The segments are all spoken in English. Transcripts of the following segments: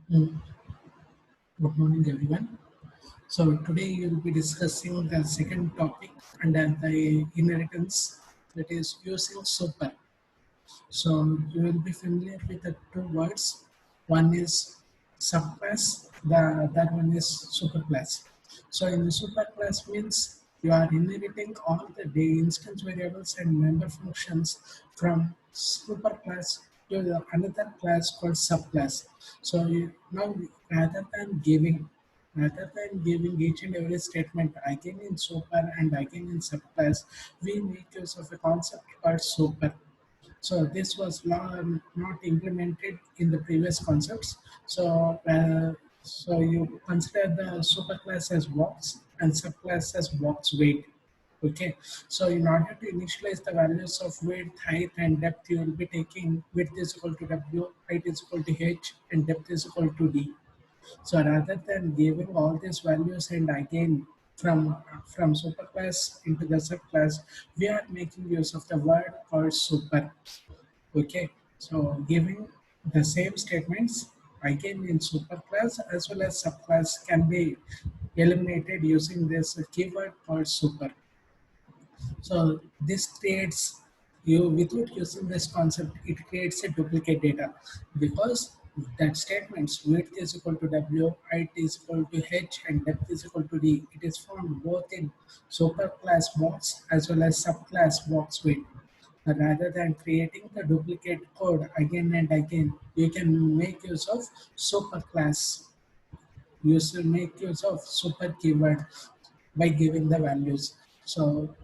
Mm, Good morning, everyone. So today we'll be discussing the second topic under the inheritance, that is using super. So you will be familiar with the two words. One is subclass, the that one is superclass. So in the superclass means you are inheriting all the instance variables and member functions from superclass to another class called subclass. So now rather than giving each and every statement again in super and again in subclass, we make use of a concept called super. So this was not implemented in the previous concepts. So you consider the superclass as box and subclass as box weight. Okay. So in order to initialize the values of width, height, and depth, you will be taking width is equal to W, height is equal to H, and depth is equal to D. So rather than giving all these values and again from superclass into the subclass, we are making use of the word called super. Okay, so giving the same statements again in superclass as well as subclass can be eliminated using this keyword called super. So this creates you without using this concept, it creates a duplicate data because that statements width is equal to W, height is equal to H, and depth is equal to D. It is found both in superclass box as well as subclass box width. Rather than creating the duplicate code again and again, you can make use of superclass. You should make use of super keyword by giving the values. So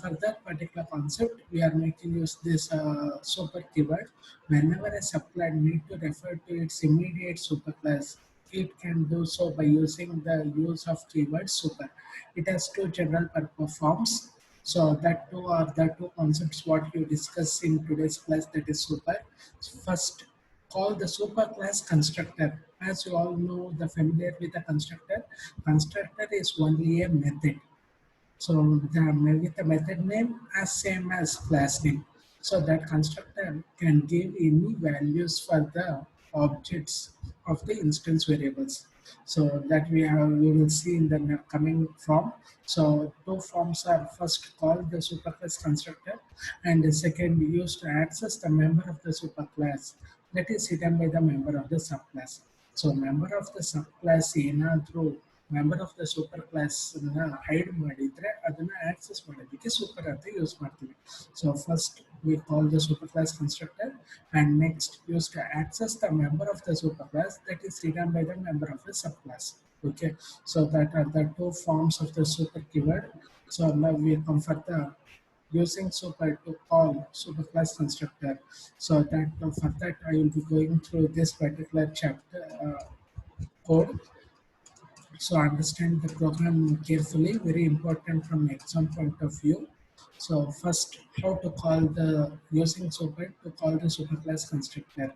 for that particular concept, we are making use this super keyword. Whenever a supply need to refer to its immediate superclass, it can do so by using the use of keyword super. It has two general purpose forms. So that two are the two concepts what you discuss in today's class, that is super. First, call the superclass constructor. As you all know, the familiar with the constructor. Constructor is only a method. So with the method name as same as class name. So that constructor can give any values for the objects of the instance variables. So that we will see in the coming form. So two forms are first called the superclass constructor and the second used to access the member of the superclass that is hidden by the member of the subclass. So member of the subclass ಏನಾದರೂ member of the super ಕ್ಲಾಸ್ನ hide ಮಾಡಿದರೆ ಅದನ್ನು access ಮಾಡೋದಕ್ಕೆ super ಅಂತ use ಮಾಡ್ತೀವಿ. So first we call the superclass constructor and next used to access the member of the superclass that is written by the member of the subclass. Okay, so that are the two forms of the super keyword. So now we come for the using super to call superclass constructor. So that for that I will be going through this particular chapter code. So understand the program carefully, very important from exam point of view. So first, how to call the using super to call the superclass constructor.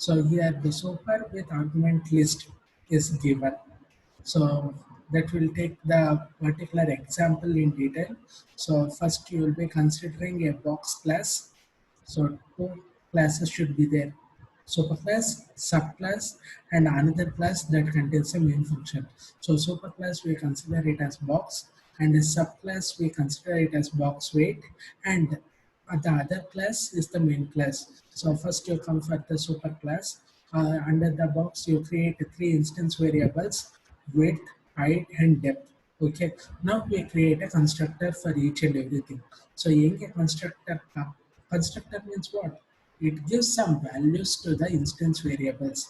So here the super with argument list is given. So that will take the particular example in detail. So first you will be considering a box class. So two classes should be there. Superclass, subclass, and another class that contains a main function. So superclass we consider it as box, and a subclass we consider it as box weight, and the other class is the main class. So first you come for the superclass. Under the box you create three instance variables: width, height, and depth. Okay. Now we create a constructor for each and everything. So in a constructor means what? It gives some values to the instance variables.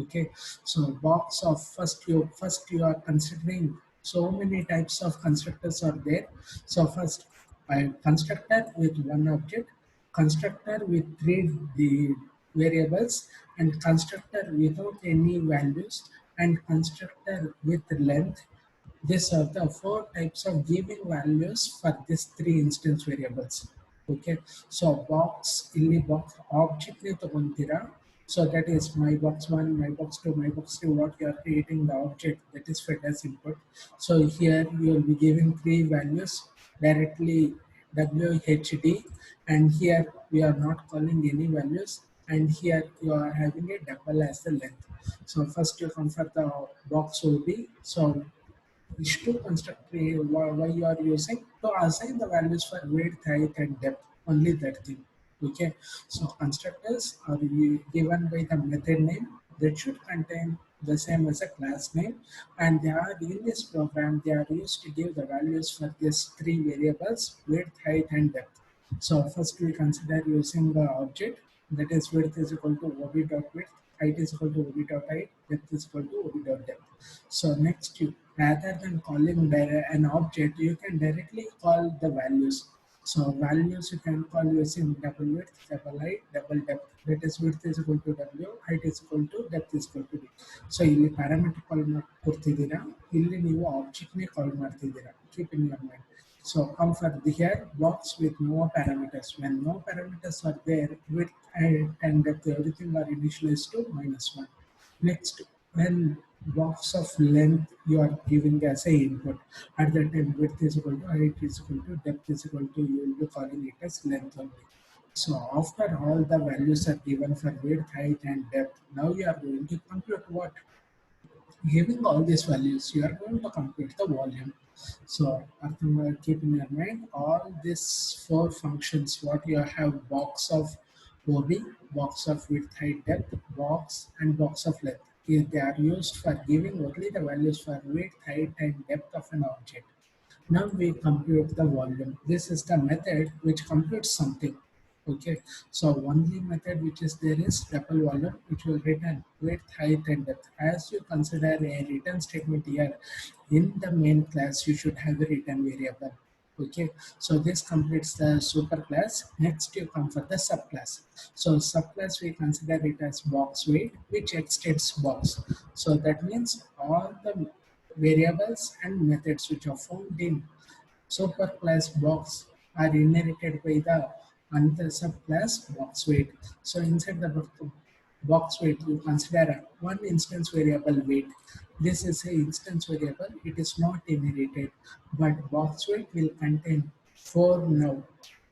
Okay, so box of first you are considering so many types of constructors are there. So first a constructor with one object, constructor with three the variables, and constructor without any values, and constructor with length. These are the four types of giving values for these three instance variables. Okay, so box ಇಲ್ಲಿ box object ನೇ ತಗೊಂತೀರಾ. So that is my box 1, my box 2, my box 3, what you are creating the object that is fed as input. So here you will be giving three values directly WHD, and here we are not calling any values. and here you are having a double as the length. So first you come for the box will be, so is to construct a why you are using to assign the values for width, height, and depth. Only that thing. Okay. So constructors are given by the method name that should contain the same as a class name, and they are in this program they are used to give the values for these three variables: width, height, and depth. So first we consider using the object, that is width is equal to ob dot width, height is equal to ob dot height, depth is equal to ob dot depth. So next, you rather than calling an object, you can directly call the values. So values you can call using double width, double height, double depth. That is width is equal to W, height is equal to depth is equal to D. So ಇಲ್ಲಿ parameter ಕಾಲ್ ಕೊಡ್ತಿದ್ದೀರಾ, ಇಲ್ಲಿ ನೀವು ಆಬ್ಜೆಕ್ಟ್ನೇ ಕಾಲ್ ಮಾಡ್ತಿದ್ದೀರಾ. Keep in your mind. So come for the here box with no parameters. When no parameters are there, width and depth everything are initialized to -1. Next, when box of length you are giving as a input, at that time width is equal to height is equal to depth is equal to, you will be calling it as length only. So after all the values are given for width, height, and depth, now you are going to compute what? Giving all these values, you are going to compute the volume. So keep in your mind all these four functions. What you have: box of OB, box of width, height, depth, box, and box of length. They are used for giving only the values for width, height, and depth of an object. Now we compute the volume. This is the method which computes something. Okay, so only method which is there is double volume, which will return width, height, and depth. As you consider a return statement here, in the main class you should have a return variable. Okay, so this completes the superclass. Next you come for the subclass. So subclass we consider it as box weight, which extends box. So that means all the variables and methods which are found in superclass box are inherited by the another subclass box weight. So inside the box weight, you consider one instance variable weight. This is a instance variable. It is not inherited, but box weight will contain four now.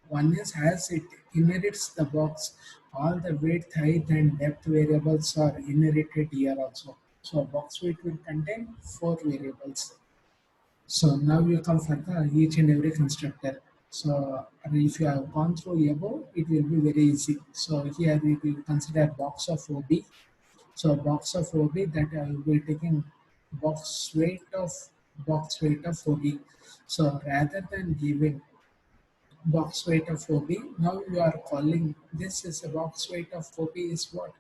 One is as it inherits the box, all the width, height, and depth variables are inherited here also. So box weight will contain four variables. So now you come for the each and every constructor. So if you have gone through above, it will be very easy. So here we will consider box of OB. So box of OB, that I will be taking box weight of OB. So rather than giving box weight of OB. Now you are calling this is a box weight of OB is what?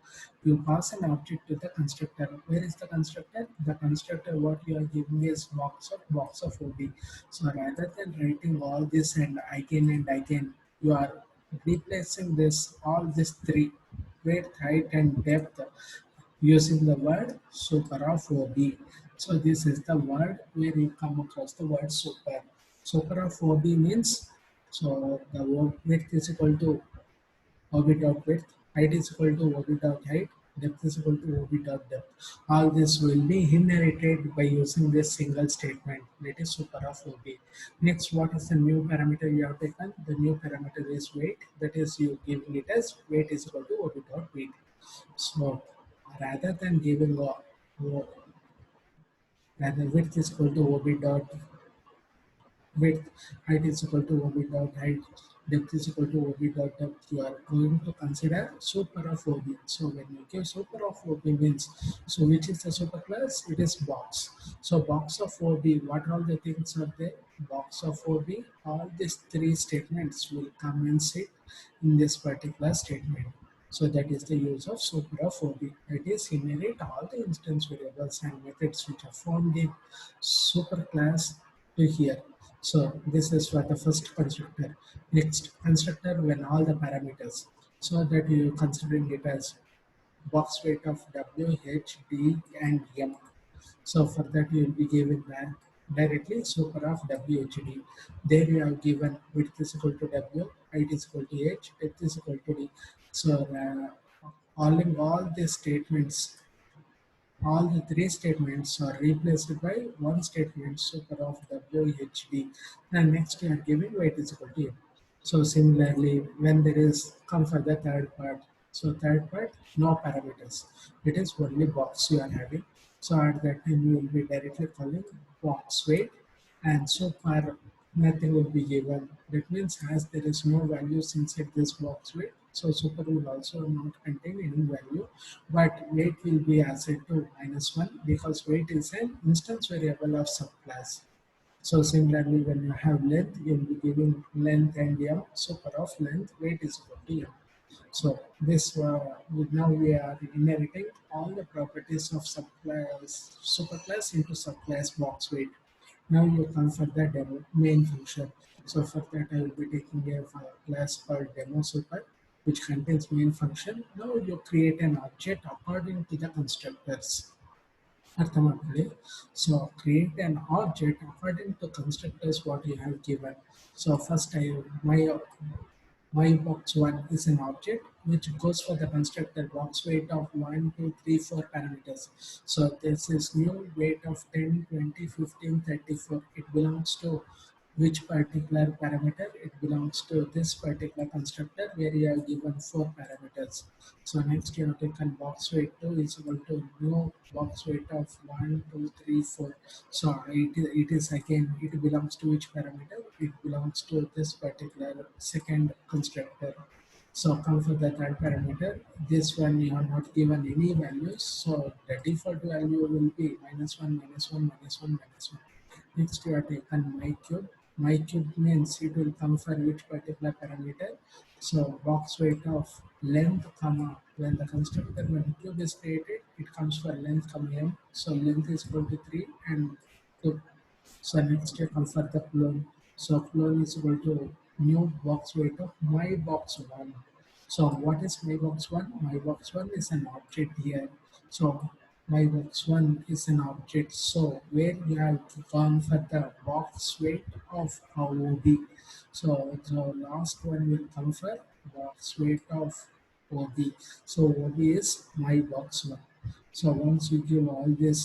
You pass an object to the constructor. Where is the constructor? The constructor what you are giving is box of OB. So rather than writing all this and again, you are replacing this all these three: width, height, and depth using the word super of OB. So this is the word where you come across the word super. Super of OB means, so the width is equal to OB dot width, height is equal to OB dot height, depth is equal to OB dot depth. All this will be inherited by using this single statement, that is super of OB. Next, what is the new parameter you have taken? The new parameter is weight, that is you giving it as weight is equal to OB dot weight. So rather than giving rather width is equal to OB dot width, height is equal to OB dot height, depth is equal to OB dot depth, you are going to consider super of OB. So when you give super of OB means, so which is the super class? It is box. So box of OB, what all the things are there? Box of OB, all these three statements will come and sit in this particular statement. So that is the use of super of OB. That is inherit all the instance variables and methods which are found in superclass to here. So this is for the first constructor. Next constructor when all the parameters. So that you considering it as box weight of W, H, D, and M. So for that you will be given that directly super of WHD. There you have given width is equal to W, height is equal to H, depth is equal to D. So all in all these statements, all the three statements are replaced by one statement super of WHD. And next you are giving weight is equal to M. So similarly, when there is come for the third part, So third part, no parameters. It is only box you are having. So at that time you will be directly calling box weight, and so far nothing will be given. That means as there is no values inside this box weight, so super will also not contain any value, but weight will be assigned to -1 because weight is an instance variable of subclass. So similarly, when you have length, you'll be giving length and m. So per of length, weight is equal to m. So this now we are inheriting all the properties of subclass superclass into subclass box weight. Now you convert the demo main function. So for that I will be taking a class called demo super, which contains main function. Now you create an object according to the constructors. Arthamakali. So create an object according to constructors what you have given. So first my box 1 is an object which goes for the constructor box weight of 1, 2, 3, 4 parameters. So this is new weight of 10, 20, 15, 34. It belongs to which particular parameter? It belongs to this particular constructor where you have given 4 parameters. So next you have taken box weight 2 is equal to new box weight of 1, 2, 3, 4. So it is again, it belongs to which parameter? It belongs to this particular second constructor. So come for the third parameter. This one you have not given any values. So the default value will be -1, -1, -1, -1. Next you have taken my cube. My cube means it will come for which particular parameter. So box weight of length comma when the constructor when the cube is created, it comes for length comma m. So length is equal to 3 and 2. So next you come for the clone. So clone is equal to new box weight of my box one. So what is my box one? My box one is an object here. So my box one is an object. So where you have gone for the box weight of OB. So the last one will come for box weight of OB. So OB is my box one. So once you give all this,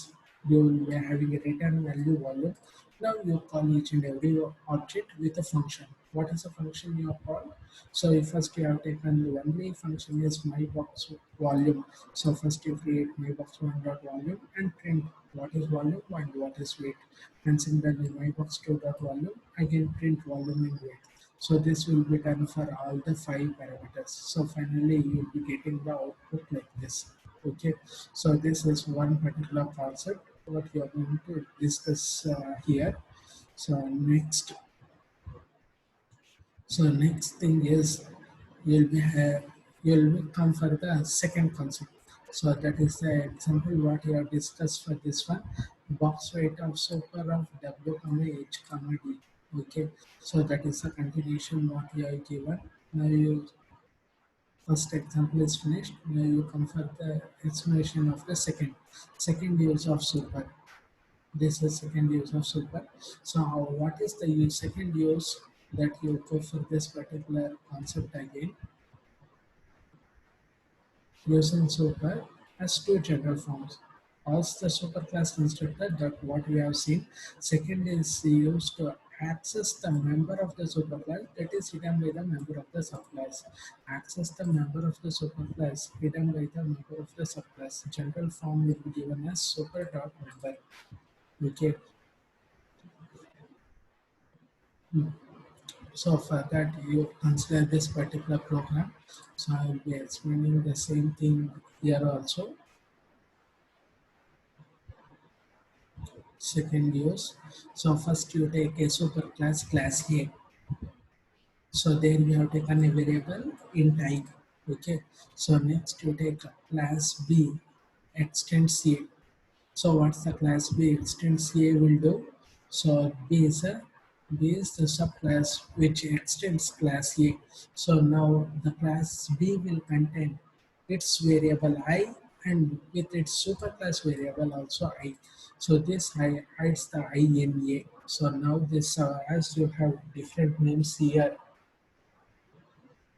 you will be having a return value volume. Now you call each and every object with a function. What is the function you have called? So if first you have taken the only function is my box volume. So first you create my box one dot volume and print what is volume and what is weight. And similarly my box two dot volume again print volume and weight. So this will be done for all the 5 parameters. So finally you will be getting the output like this. Okay, so this is one particular concept what we are going to discuss here. So next thing is you'll be you'll be come for the second concept. So that is the example what you have discussed for this one. Box weight of super of W comma H comma D. Okay, so that is the continuation what you have given. Now you first example is finished. Now you come for the explanation of the second use of super. This is second use of super. So what is the second use that you go for this particular concept again? Using super has two general forms. First, the superclass constructor that what we have seen. Second is used to access the member of the superclass that is hidden by the member of the subclass. Access the member of the superclass hidden by the member of the subclass. General form will be given as super dot member. Okay. So for that you consider this particular program. So I will be explaining the same thing here also. Second use. So first you take a superclass class A. So there we have taken a variable int I. Okay. So next you take class B extends A. So what's the class B extends A will do? So B is the subclass which extends class A. So now the class B will contain its variable I and with its superclass variable also I. So this I hides the I in A. So now this as you have different names here.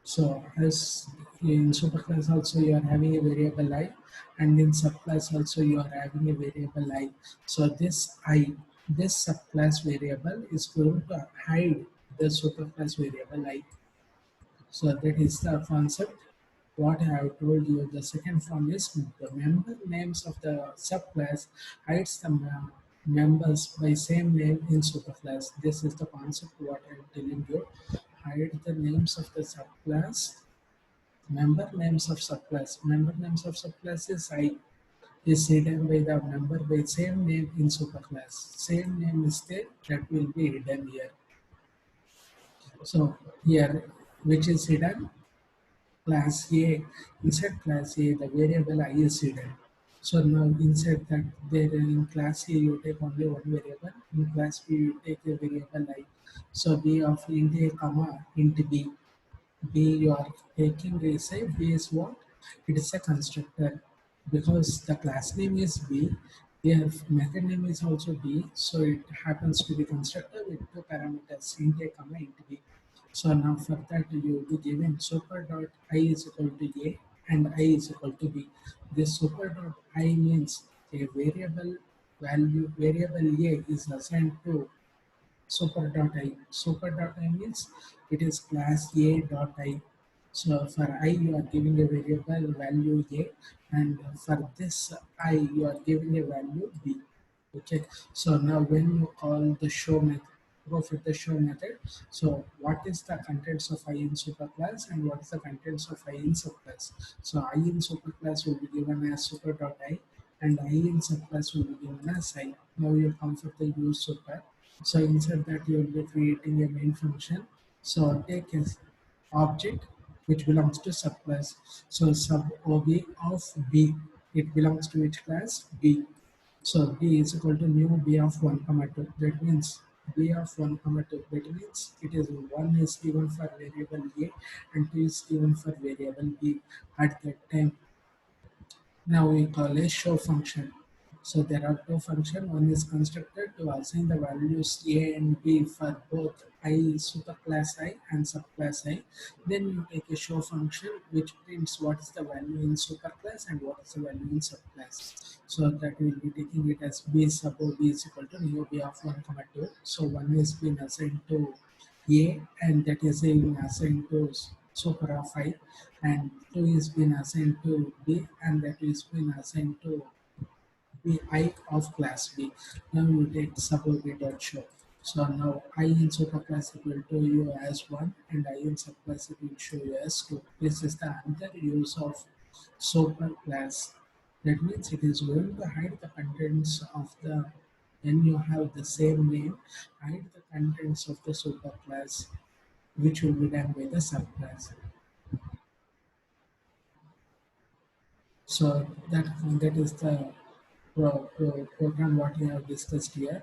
So as in superclass also you are having a variable I and in subclass also you are having a variable I. So this subclass variable is going to hide the superclass variable I. So that is the concept what I have told you. The second one is the member names of the subclass hides the members by same name in superclass. This is the concept what I am telling you. Hide the names of the subclass. Member names of subclass. Member names of subclass is hidden by the member by same name in superclass. Same name is there, that will be hidden here. So here, which is hidden? Class A. Inside class A, the variable I is hidden. So now inside that, there in class A you take only one variable. In class B you take a variable I. So B of int A comma int B. B you are taking is a B is what? It is a constructor because the class name is B. Their method name is also B, so it happens to be constructor with two parameters int A comma int B. So now for that you will be given super dot I is equal to A and I is equal to B. This super dot I means a variable value variable A is assigned to super dot I. Super dot I means it is class A dot I. So for I you are giving a variable value A, and for this I you are giving a value B. Okay. So now when you call the show method, go for the show method. So what is the contents of I in superclass and what is the contents of I in subclass? So I in superclass will be given as super dot I and I in subclass will be given as I. Now you come for the use super. So inside that you will be creating a main function. So take as object which belongs to subclass. So sub OB of B, it belongs to which class? B. So B is equal to new B of 1 comma 2. That means B of 1 comma 2. That means it is 1 is given for variable A and 2 is given for variable B at that time. Now we call a show function. So there are two functions. One is constructed to assign the values A and B for both I superclass I and subclass I. Then you take a show function which prints what is the value in superclass and what is the value in subclass. So that we will be taking it as B sub O B is equal to new B of 1 comma 2. So 1 is been assigned to A and that is being assigned to super of I, and 2 is been assigned to B and that is been assigned to B I of class B. Now you take subOB dot show. So now I in superclass it will show you as 1 and I in subclass it will show you as 2. This is the another use of superclass. That means it is going to hide the contents of the when you have the same name, hide the contents of the superclass which will be done by the subclass. So that is the program what we have discussed here.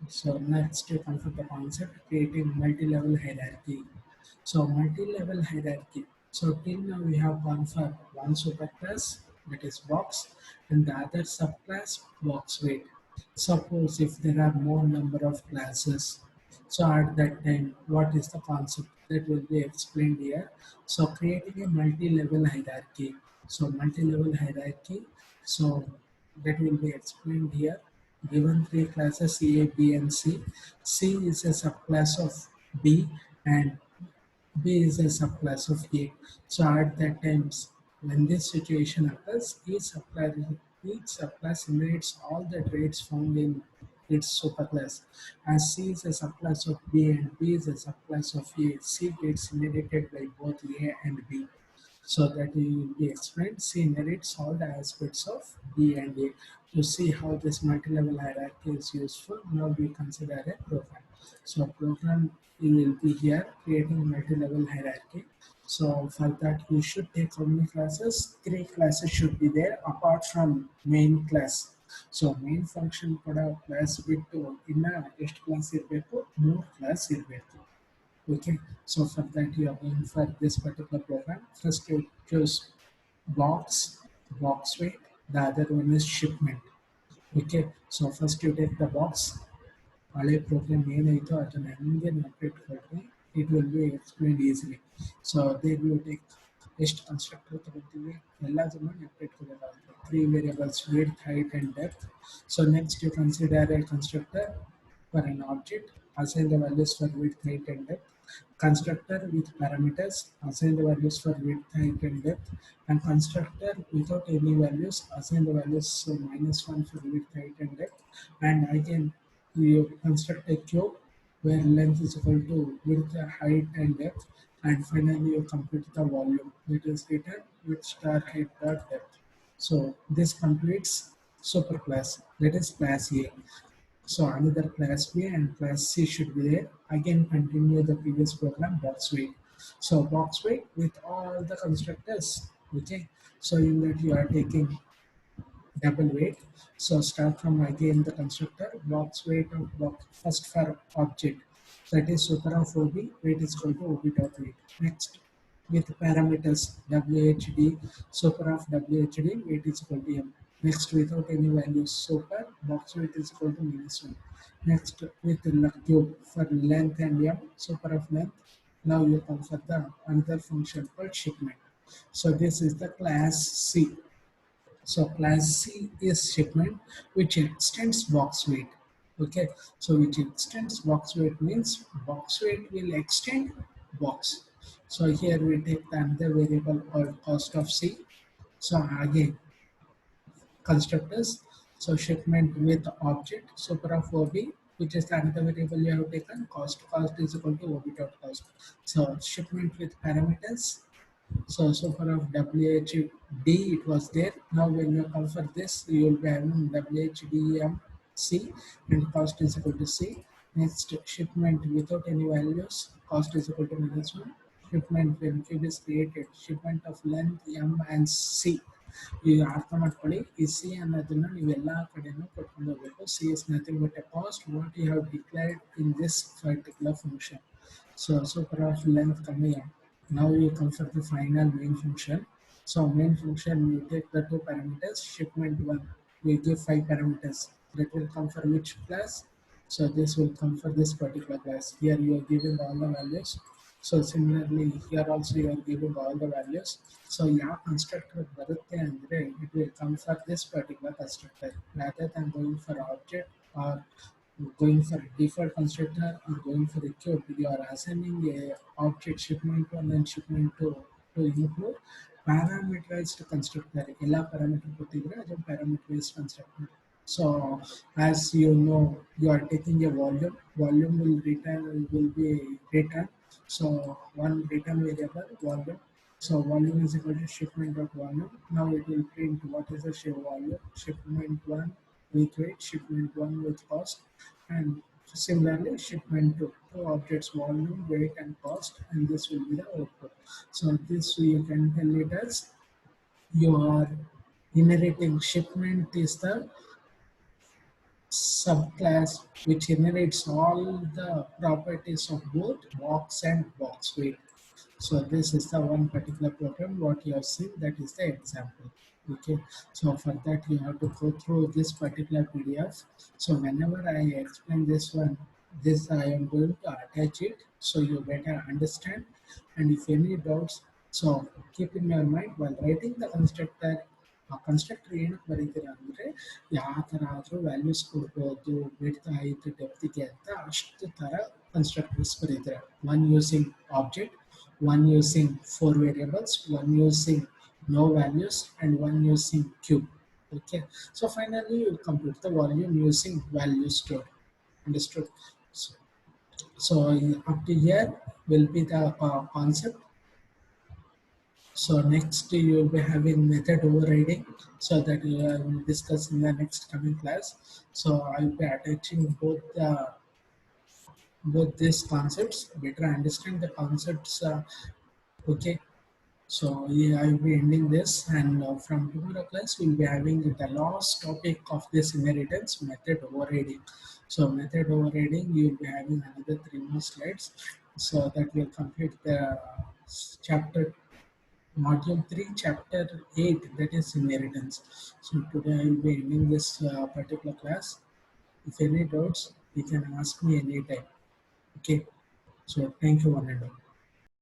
So next you come to the concept creating multi-level hierarchy. So multi-level hierarchy. So till now we have gone for one superclass that is box and the other subclass box weight. Suppose if there are more number of classes, so at that time what is the concept that will be explained here. So creating a multi-level hierarchy. So multi-level hierarchy. So that will be explained here. Given three classes A, B, and C. C is a subclass of B, and B is a subclass of A. So at that times, when this situation occurs, each subclass inherits all the traits found in its superclass. As C is a subclass of B and B is a subclass of A, C gets inherited by both A and B. So that will be explained. C inherits all the aspects of B and A. To see how this multi-level hierarchy is useful, now we consider a program. So program will be here creating multi-level hierarchy. So for that you should take how many classes? Three classes should be there apart from main class. So main function ಕೂಡ class ಬಿಟ್ಟು ಇನ್ನ ಎಷ್ಟು class ಇರಬೇಕು? ಮೂರು class ಇರಬೇಕು. Okay, so for that you are going for this particular program. First you choose box weight. The other one is shipment. Okay, so first you take the box. ಹಳೆ program ಏನಾಯಿತು ಅದನ್ನು ಹಂಗೆ ನೆನಪಿಟ್ಕೊಳ್ರಿ. It will be explained easily. So there you take ಎಷ್ಟು constructor ತಗೋತೀವಿ ಎಲ್ಲದನ್ನು ನೆನಪಿಟ್ಕೋಬೇಕಾಗುತ್ತೆ. Three variables width height and depth. So next you consider a constructor for an object, assign the values for width, height, and depth. constructor with parameters, assign the values for width, height, and depth, and constructor without any values, assign the values -1 for width, height, and depth, and again you construct a cube where length is equal to width, height, and depth, and finally you complete the volume that is written with star height dot depth. So this completes superclass, that is class A. So another class B and class C should be there. Again, continue the previous program box weight. So box weight with all the constructors. Okay. So in that you are taking double weight. So start from again the constructor box weight of box first for object. That is super of OB weight is equal to OB dot weight. Next with parameters WHD super of WHD weight is equal to M. Next without any values super box weight is equal to -1. Next with the cube for length and M super of length. Now you come for the another function called shipment. So this is the class C. So class C is shipment which extends box weight. Okay, so which extends box weight means box weight will extend box. So here we take the another variable called cost of C. So again constructors. So shipment with object super of OB, which is the another variable you have taken cost. Cost is equal to OB dot cost. So shipment with parameters so for of WHD it was there. Now when you come for this, you will be having WHDMC and cost is equal to C. Next shipment without any values, cost is equal to -1. Shipment when cube is created, shipment of length M and C. ಈಗ ಅರ್ಥ ಮಾಡ್ಕೊಳ್ಳಿ ಈ C ಅನ್ನೋದನ್ನ ನೀವೆಲ್ಲ ಕಡೆನೂ ಕೊಟ್ಕೊಂಡು ಹೋಗ್ಬೇಕು C is nothing but a cost what you have declared in this particular function so super of length coming up. Now you come for the final main function. So main function you take the two parameters shipment one. We give 5 parameters. That will come for which class? So this will come for this particular class. Here you are giving all the values. So similarly here also you are giving all the values. So ಯಾವ constructor ಬರುತ್ತೆ ಅಂದ್ರೆ it will come for this particular constructor rather than going for object or going for a default constructor or going for a cube, you are assigning a object shipment one and shipment two to include parameterized constructor. ಎಲ್ಲ parameter ಕೊಟ್ಟಿದ್ರೆ ಅದು parameterized constructor. So as you know, you are taking a volume. Volume will be returned. So one return variable volume. So volume is equal to shipment of volume. Now it will print what is the share volume. Shipment one with weight, shipment one with cost, and similarly shipment two objects volume, weight, and cost, and this will be the output. So this you can tell it as your inheriting shipment is the subclass which inherits all the properties of both box and box weight. So this is the one particular program what you have seen, that is the example. Okay, so for that you have to go through this particular PDF. So whenever I explain this one, this I am going to attach it so you better understand. And if any doubts, so keep in your mind while writing the constructor. ಆ constructor ಏನಕ್ಕೆ ಬರೀತೀರಾ ಅಂದರೆ ಯಾವ ಥರ ಆದರೂ values ಕೊಡ್ಬೋದು width height ಡೆಪ್ತಿಗೆ ಅಂತ ಅಷ್ಟು ಥರ ಕನ್ಸ್ಟ್ರಕ್ಟರ್ಸ್ ಬರೀತಾರೆ. One using object, one using 4 variables, one using no values, and one using cube. Okay, so finally you compute the volume using value stored. Understood? So, so up to here will be the concept. So next you will be having method overriding, so that we will discuss in the next coming class. So I will be attaching both these concepts. Better understand the concepts. Okay. So yeah, I will be ending this, and from tomorrow class we will be having the last topic of this inheritance, method overriding. So method overriding, you will be having another 3 more slides, so that will complete the chapter module 3 chapter 8, that is inheritance. So today I will be ending this particular class. If any doubts you can ask me anytime. Okay, so thank you one and all.